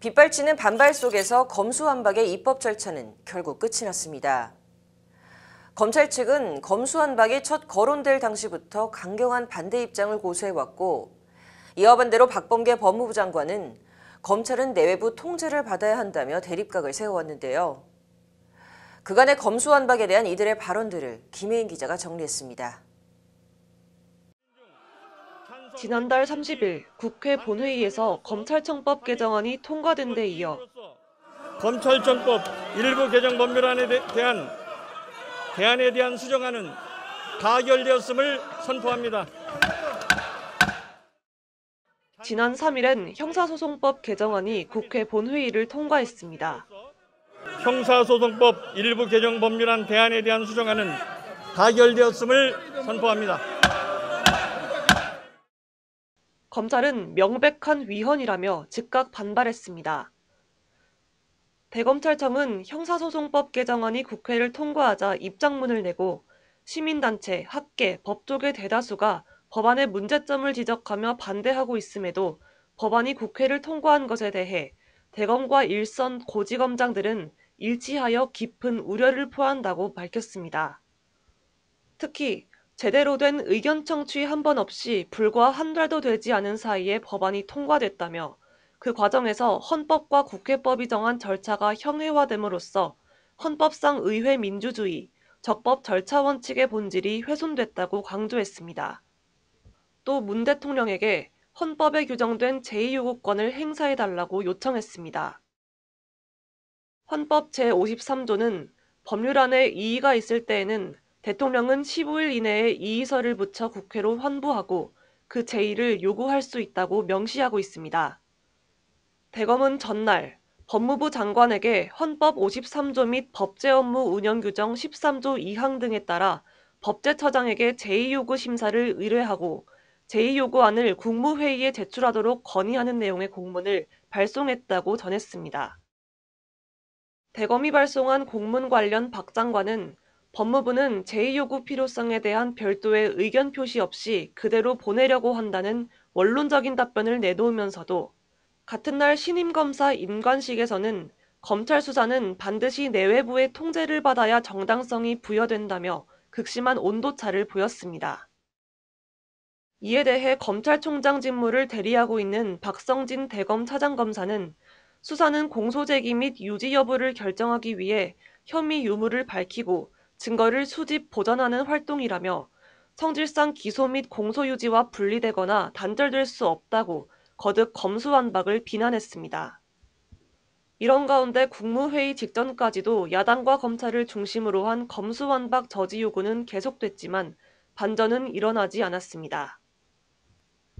빗발치는 반발 속에서 검수완박의 입법 절차는 결국 끝이 났습니다. 검찰 측은 검수완박이 첫 거론될 당시부터 강경한 반대 입장을 고수해왔고, 이와 반대로 박범계 법무부 장관은 검찰은 내외부 통제를 받아야 한다며 대립각을 세워왔는데요. 그간의 검수완박에 대한 이들의 발언들을 김혜인 기자가 정리했습니다. 지난달 30일 국회 본회의에서 검찰청법 개정안이 통과된 데 이어 검찰청법 일부 개정 법률안에 대한 대안에 대한 수정안은 가결되었음을 선포합니다. 지난 3일엔 형사소송법 개정안이 국회 본회의를 통과했습니다. 형사소송법 일부 개정 법률안 대안에 대한 수정안은 가결되었음을 선포합니다. 검찰은 명백한 위헌이라며 즉각 반발했습니다. 대검찰청은 형사소송법 개정안이 국회를 통과하자 입장문을 내고 시민단체, 학계, 법조계 대다수가 법안의 문제점을 지적하며 반대하고 있음에도 법안이 국회를 통과한 것에 대해 대검과 일선 고지검장들은 일치하여 깊은 우려를 표한다고 밝혔습니다. 특히 제대로 된 의견 청취 한 번 없이 불과 한 달도 되지 않은 사이에 법안이 통과됐다며 그 과정에서 헌법과 국회법이 정한 절차가 형해화됨으로써 헌법상 의회 민주주의, 적법 절차 원칙의 본질이 훼손됐다고 강조했습니다. 또 문 대통령에게 헌법에 규정된 제2요구권을 행사해달라고 요청했습니다. 헌법 제53조는 법률안에 이의가 있을 때에는 대통령은 15일 이내에 이의서를 붙여 국회로 환부하고 그 제의를 요구할 수 있다고 명시하고 있습니다. 대검은 전날 법무부 장관에게 헌법 53조 및 법제업무 운영규정 13조 2항 등에 따라 법제처장에게 제2요구 심사를 의뢰하고 제2요구안을 국무회의에 제출하도록 건의하는 내용의 공문을 발송했다고 전했습니다. 대검이 발송한 공문 관련 박 장관은 법무부는 제2요구 필요성에 대한 별도의 의견 표시 없이 그대로 보내려고 한다는 원론적인 답변을 내놓으면서도 같은 날 신임검사 임관식에서는 검찰 수사는 반드시 내외부의 통제를 받아야 정당성이 부여된다며 극심한 온도차를 보였습니다. 이에 대해 검찰총장 직무를 대리하고 있는 박성진 대검 차장검사는 수사는 공소제기 및 유지 여부를 결정하기 위해 혐의 유무를 밝히고 증거를 수집, 보전하는 활동이라며 성질상 기소 및 공소 유지와 분리되거나 단절될 수 없다고 거듭 검수완박을 비난했습니다. 이런 가운데 국무회의 직전까지도 야당과 검찰을 중심으로 한 검수완박 저지 요구는 계속됐지만 반전은 일어나지 않았습니다.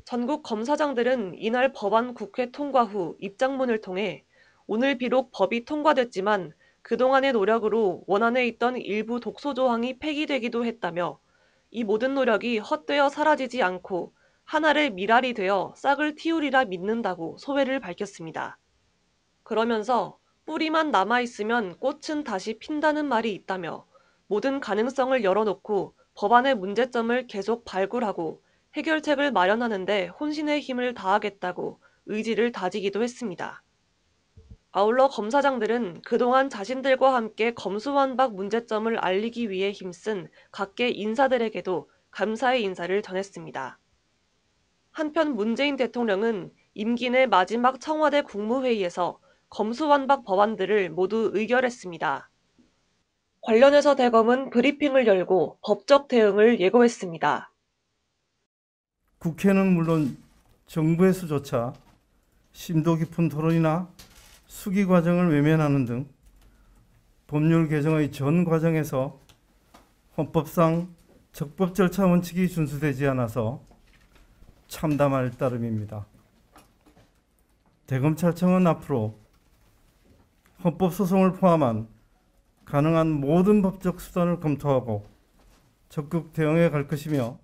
전국 검사장들은 이날 법안 국회 통과 후 입장문을 통해 오늘 비록 법이 통과됐지만 그동안의 노력으로 원안에 있던 일부 독소 조항이 폐기되기도 했다며 이 모든 노력이 헛되어 사라지지 않고 한 알의 밀알이 되어 싹을 틔우리라 믿는다고 소회를 밝혔습니다. 그러면서 뿌리만 남아있으면 꽃은 다시 핀다는 말이 있다며 모든 가능성을 열어놓고 법안의 문제점을 계속 발굴하고 해결책을 마련하는 데 혼신의 힘을 다하겠다고 의지를 다지기도 했습니다. 아울러 검사장들은 그동안 자신들과 함께 검수완박 문제점을 알리기 위해 힘쓴 각계 인사들에게도 감사의 인사를 전했습니다. 한편 문재인 대통령은 임기 내 마지막 청와대 국무회의에서 검수완박 법안들을 모두 의결했습니다. 관련해서 대검은 브리핑을 열고 법적 대응을 예고했습니다. 국회는 물론 정부에서조차 심도 깊은 토론이나 수기 과정을 외면하는 등 법률 개정의 전 과정에서 헌법상 적법 절차 원칙이 준수되지 않아서 참담할 따름입니다. 대검찰청은 앞으로 헌법소송을 포함한 가능한 모든 법적 수단을 검토하고 적극 대응해 갈 것이며,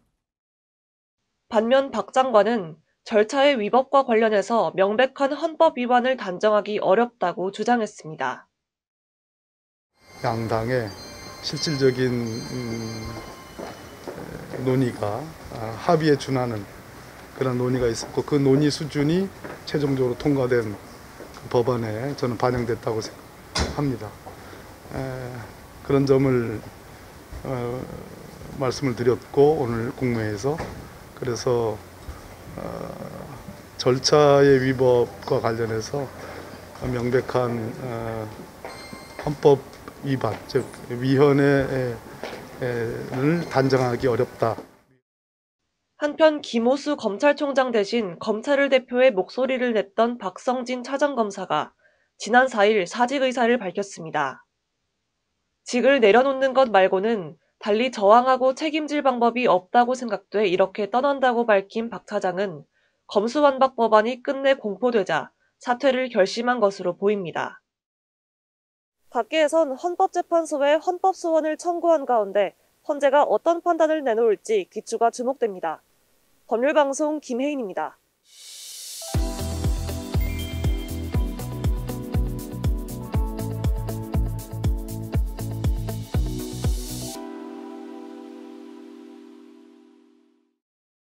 반면 박 장관은 절차의 위법과 관련해서 명백한 헌법 위반을 단정하기 어렵다고 주장했습니다. 양당의 실질적인 논의가 합의에 준하는 그런 논의가 있었고 그 논의 수준이 최종적으로 통과된 법안에 저는 반영됐다고 생각합니다. 그런 점을 말씀을 드렸고 오늘 국무회에서 그래서 절차의 위법과 관련해서 명백한 헌법 위반, 즉 위헌을 단정하기 어렵다. 한편 김오수 검찰총장 대신 검찰을 대표해 목소리를 냈던 박성진 차장검사가 지난 4일 사직 의사를 밝혔습니다. 직을 내려놓는 것 말고는 달리 저항하고 책임질 방법이 없다고 생각돼 이렇게 떠난다고 밝힌 박 차장은 검수완박 법안이 끝내 공포되자 사퇴를 결심한 것으로 보입니다. 밖에선 헌법재판소에 헌법소원을 청구한 가운데 헌재가 어떤 판단을 내놓을지 귀추가 주목됩니다. 법률방송 김혜인입니다.